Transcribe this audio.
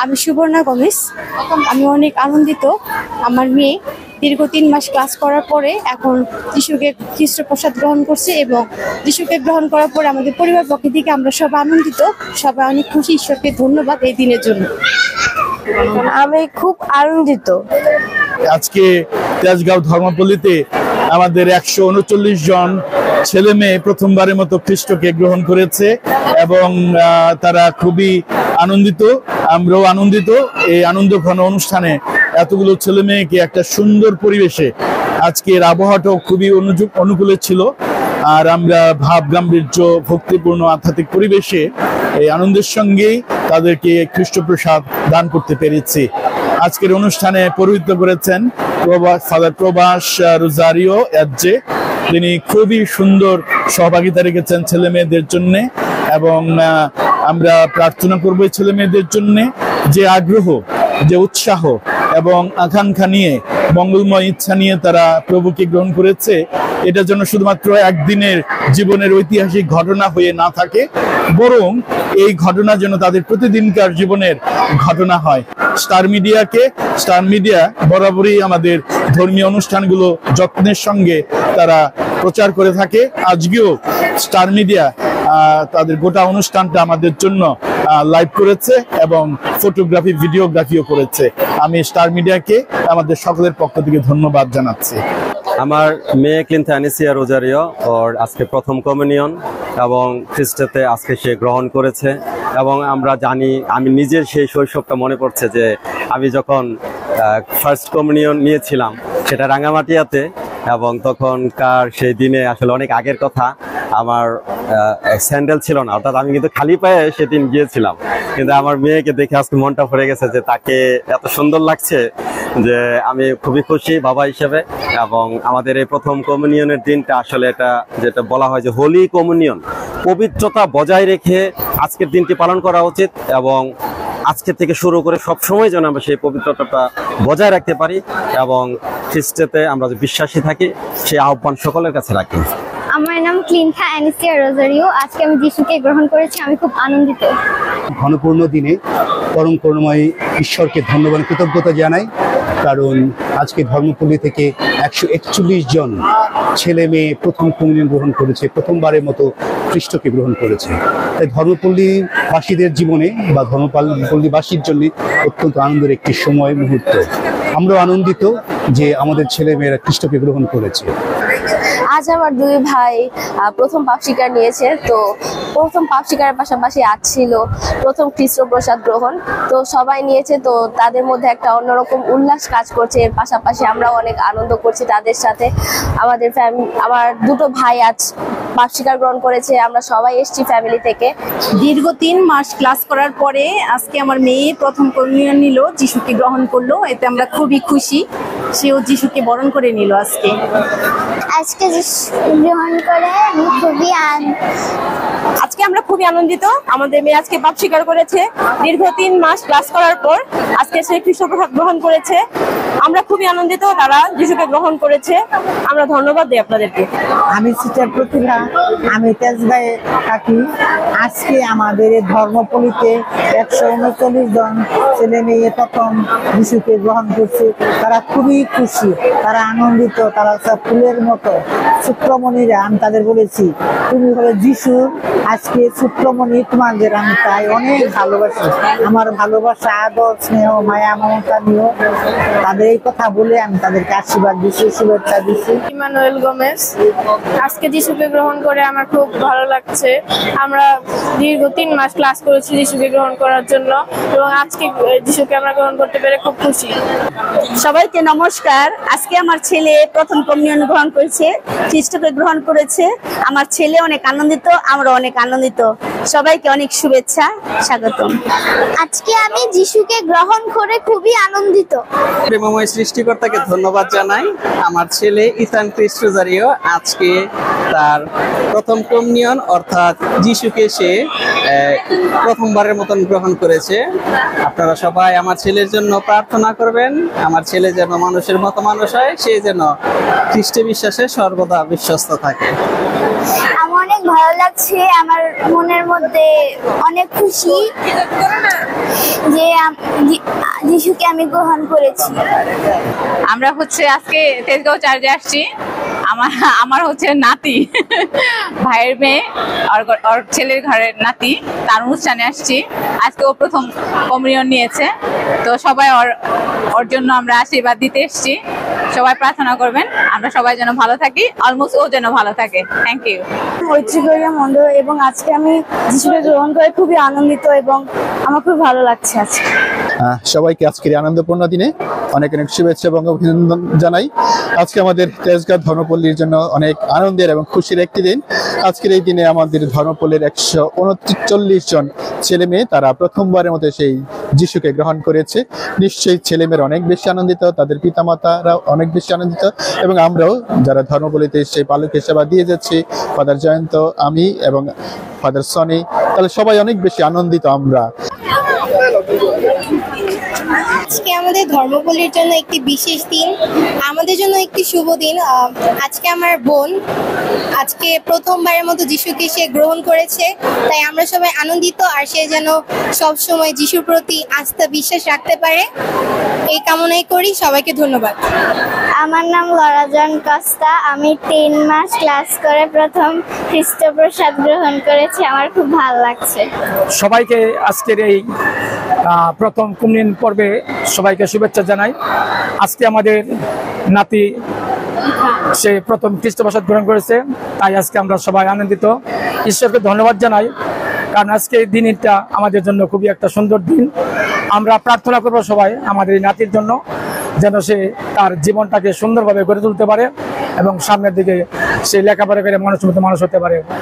আমি সুবর্ণা গমেশ। আমি অনেক আনন্দিত। আমার মেয়ে দীর্ঘ 3 মাস ক্লাস করার পরে এখন যিশুকে খ্রিস্ট প্রসাদ গ্রহণ করছে এবং যিশুকে গ্রহণ করার পরে আমাদের পরিবার পক্ষ থেকে আমরা সবাই আনন্দিত, সবাই অনেক খুশি। ঈশ্বরকে ধন্যবাদ এই দিনের জন্য। আমি খুব আনন্দিত। আজকে তেজগাঁও ধর্মপল্লীতে আমাদের 139 জন ছেলে মেয়ে প্রথমবারের মতো খ্রিস্টকে গ্রহণ করেছে এবং তারা খুবই আনন্দিত, আমরাও আনন্দিত। এই আনন্দ ঘন অনুষ্ঠানে এতগুলো ছেলে মেয়েকে একটা সুন্দর পরিবেশে, আজকের আবহাওয়াটাও খুবই অনুকূলে ছিল, আর আমরা ভাব গাম্ভীর্য ভক্তিপূর্ণ আধ্যাত্মিক পরিবেশে এই আনন্দের সঙ্গেই তাদেরকে খ্রিস্টপ্রসাদ দান করতে পেরেছি। আজকের অনুষ্ঠানে পৌরোহিত্য করেছেন ফাদার প্রবাস রোজারিও এজ্জে। তিনি খুবই সুন্দর সহভাগিতা রেখেছেন ছেলে মেয়েদের জন্য এবং আমরা প্রার্থনা করব ছেলে মেয়েদের জন্য যে আগ্রহ, যে উৎসাহ এবং আকাঙ্ক্ষা নিয়ে, মঙ্গলময় ইচ্ছা নিয়ে তারা প্রভুকে গ্রহণ করেছে, এটা যেন শুধুমাত্র একদিনের জীবনের ঐতিহাসিক ঘটনা হয়ে না থাকে, বরং এই ঘটনা যেন তাদের প্রতিদিনকার জীবনের ঘটনা হয়। স্টার মিডিয়া বরাবরই আমাদের ধর্মীয় অনুষ্ঠানগুলো যত্নের সঙ্গে তারা প্রচার করে থাকে। আজকেও স্টার মিডিয়া তাদের গোটা অনুষ্ঠানটা আমাদের জন্য লাইভ করেছে এবং ফটোগ্রাফি, ভিডিওগ্রাফিও করেছে। আমি স্টার মিডিয়াকে আমাদের সকলের পক্ষ থেকে ধন্যবাদ জানাচ্ছি। আমার মেয়ে ক্লিন্থা অ্যানিসিয়া রোজারিও ওর আজকে প্রথম কমিউনিয়ন এবং খ্রিস্টতে আজকে সে গ্রহণ করেছে এবং আমরা জানি, আমি নিজের সেই শৈশবটা মনে পড়ছে যে আমি যখন ফার্স্ট কমিউনিয়ন নিয়েছিলাম সেটা রাঙামাটিয়াতে, এবং তখনকার সেই দিনে আসলে অনেক আগের কথা, আমার স্যান্ডেল ছিল না, অর্থাৎ আমি কিন্তু খালি পায়ে সেদিন গিয়েছিলাম। কিন্তু আমার মেয়েকে দেখে আজকে মনটা ভরে গেছে যে তাকে এত সুন্দর লাগছে যে আমি খুবই খুশি বাবা হিসেবে। এবং আমাদের এই প্রথম কমিউনিয়নের দিনটা আসলে এটা যেটা বলা হয় যে হোলি কমিউনিয়ন, পবিত্রতা বজায় রেখে আজকের দিনটি পালন করা উচিত এবং আজকে থেকে শুরু করে সব সময় যেন আমরা সেই পবিত্রতাটা বজায় রাখতে পারি এবং খ্রিস্টেতে আমরা যে বিশ্বাসী থাকি সেই আহ্বান সকলের কাছে রাখি। আমার নাম ক্লিন্থা অ্যানিসিয়া রোজারিও। আজকে আমি যিশুকে গ্রহণ করেছি, আমি খুব আনন্দিত। ঘনপূর্ণ দিনে পরম করুণাময় ঈশ্বরকে ধন্যবাদ কৃতজ্ঞতা জানাই, কারণ আজকে ধর্মপল্লী থেকে 141 জন ছেলে মেয়ে প্রথম কমিউনিয়ন গ্রহণ করেছে, প্রথমবারের মতো খ্রিস্টকে গ্রহণ করেছে। তাই ধর্মপল্লীবাসীদের জীবনে বা ধর্মপল্লীবাসীর জন্য অত্যন্ত আনন্দের একটি সময়, মুহূর্ত। আমরা আনন্দিত যে আমাদের ছেলে মেয়েরা খ্রিস্টকে গ্রহণ করেছে। আজ আমার 2 ভাই প্রথম পাপ স্বীকার নিয়েছে। তো প্রথম পাপ স্বীকারের পাশাপাশি আজ ছিল প্রথম খ্রিস্ট প্রসাদ গ্রহণ। তো সবাই নিয়েছে, তো তাদের মধ্যে একটা অন্যরকম উল্লাস কাজ করছে। এর পাশাপাশি আমরাও অনেক আনন্দ করছি তাদের সাথে। আমার 2 ভাই আজ পাপ স্বীকার গ্রহণ করেছে। আমরা সবাই এসেছি ফ্যামিলি থেকে। দীর্ঘ 3 মাস ক্লাস করার পরে আজকে আমার মেয়ে প্রথম কমিউনিয়ন নিল, যিশুকে গ্রহণ করলো। এতে আমরা খুবই খুশি। সেও যিশুকে বরণ করে নিল আজকে। আজকে গ্রহণ করে আমি আজকে আমরা খুবই আনন্দিত। আমাদের মেয়ে আজকে পাপ স্বীকার করেছে। দীর্ঘ 3 মাস ক্লাস করার পর আজকে সে খ্রিস্ট প্রসাদ গ্রহণ করেছে। আমরা খুবই আনন্দিত তারা যিশুকে গ্রহণ করেছে। আমরা ধন্যবাদ দিই আপনাদেরকে। আমি সিস্টার প্রতিভা, আমি তেজগাঁয়ে থাকি। আজকে আমাদের ধর্মপল্লীতে 139 জন ছেলে মেয়ে প্রথম যিশুকে গ্রহণ করছে। তারা খুবই খুশি, তারা আনন্দিত, তারা সব ফুলের মতো শুক্রমণিরা। আমি তাদের বলেছি, তুমি হলো যিশু। আজকে শুক্রমণি তোমাদের আমি তাই অনেক ভালোবাসি। আমার ভালোবাসা, আদর, স্নেহ, মায়া, মমতা নিয়েও তাদের এই কথা বলে আমি তাদেরকে আশীর্বাদ দিচ্ছি, শুভেচ্ছা দিচ্ছি। ইমানুয়েল গোমেজ। আজকে যিশুকে গ্রহণ করে আমার খুব ভালো লাগছে। আমরা দীর্ঘ 3 মাস ক্লাস করেছি যিশুকে গ্রহণ করার জন্য এবং আজকে যিশুকে আমরা গ্রহণ করতে পেরে খুব খুশি। সবাইকে নমস্কার। আজকে আমার ছেলে প্রথম কমিউনিয়ন গ্রহণ করেছে, খ্রিস্টকে গ্রহণ করেছে। আমার ছেলে অনেক আনন্দিত, আমরা অনেক আনন্দিত। সবাইকে অনেক শুভেচ্ছা, স্বাগতম। আজকে আমি যিশুকে গ্রহণ করে খুবই আনন্দিত। প্রেমময় সৃষ্টিকর্তাকে ধন্যবাদ জানাই। আমার ছেলে ইথান খ্রিস্ট রোজারিও আজকে তার প্রথম কমিউনিয়ন অর্থাৎ যিশুকে সে প্রথমবারের মতন গ্রহণ করেছে। আপনারা সবাই আমার ছেলের জন্য প্রার্থনা করবেন। আমার ছেলে যেন মানুষের মতো মানুষ হয়, সে যেন খ্রিস্টে বিশ্বাসে সর্বদা বিশ্বস্ত থাকে। আমি অনেক ভালো লাগছে, আমার মনের মধ্যে অনেক খুশি যে যিশুকে আমি গ্রহণ করেছি। আমরা হচ্ছে আজকে তেজগাঁও চার্চে আসছি। আমার হচ্ছে নাতি, ভাইয়ের মেয়ে, ওর ছেলের ঘরের নাতি, তার অনুষ্ঠানে আসছি। আজকে ও প্রথম কমিউনিয়ন নিয়েছে, তো সবাই ওর জন্য আমরা আশীর্বাদ দিতে এসেছি। সবাই প্রার্থনা করবেন আমরা সবাই যেন ভালো থাকি, অলমোস্ট ও যেন ভালো থাকে। Thank you. ঐচ্ছিকরিয়া মন্দ এবং আজকে আমি যিশুকে গ্রহণ করে খুবই আনন্দিত এবং আমার খুব ভালো লাগছে আজকে। সবাইকে আজকের এই আনন্দপূর্ণ দিনে অনেক অনেক শুভেচ্ছা এবং অভিনন্দন জানাই। আজকে আমাদের তেজগাঁও ধর্মপল্লীর জন্য অনেক আনন্দের এবং খুশির একটি দিন। আজকের এই দিনে আমাদের ধর্মপল্লীর 139 জন ছেলে মেয়ে তারা প্রথমবারের মতো সেই যিশুকে গ্রহণ করেছে। নিশ্চয়ই ছেলে মেয়েরা অনেক বেশি আনন্দিত, তাদের পিতামাতারা অনেক বেশি আনন্দিত এবং আমরাও যারা ধর্মপল্লীতে সেই পালকের সেবা দিয়ে যাচ্ছি, ফাদার জয়ন্ত, আমি এবং ফাদার সনি, তাহলে সবাই অনেক বেশি আনন্দিত আমরা। আজকে আমাদের ধর্মপল্লীর জন্য একটি বিশেষ দিন, আমাদের জন্য একটি শুভ দিন। আজকে আমার বোন আজকে প্রথমবারের মতো যিশুকে সে গ্রহণ করেছে, তাই আমরা সবাই আনন্দিত। আর সে যেন সব সময় যিশুর প্রতি আস্থা বিশ্বাস রাখতে পারে, এই কামনাই করি। সবাইকে ধন্যবাদ। আমার নাম লরাজন কস্তা, আমি 3 মাস ক্লাস করে প্রথম খ্রিস্টপ্রসাদ গ্রহণ করেছি। আমার খুব ভালো লাগছে। সবাইকে আজকের এই প্রথম কমিউনিয়ন পর্বে সবাইকে শুভেচ্ছা জানাই। আজকে আমাদের নাতি সে প্রথম খ্রিস্টপ্রসাদ গ্রহণ করেছে, তাই আজকে আমরা সবাই আনন্দিত। ঈশ্বরকে ধন্যবাদ জানাই, কারণ আজকে এই দিনটা আমাদের জন্য খুবই একটা সুন্দর দিন। আমরা প্রার্থনা করব সবাই আমাদের এই নাতির জন্য, যেন সে তার জীবনটাকে সুন্দরভাবে গড়ে তুলতে পারে এবং সামনের দিকে সে লেখাপড়া করে মানুষ হতে পারে।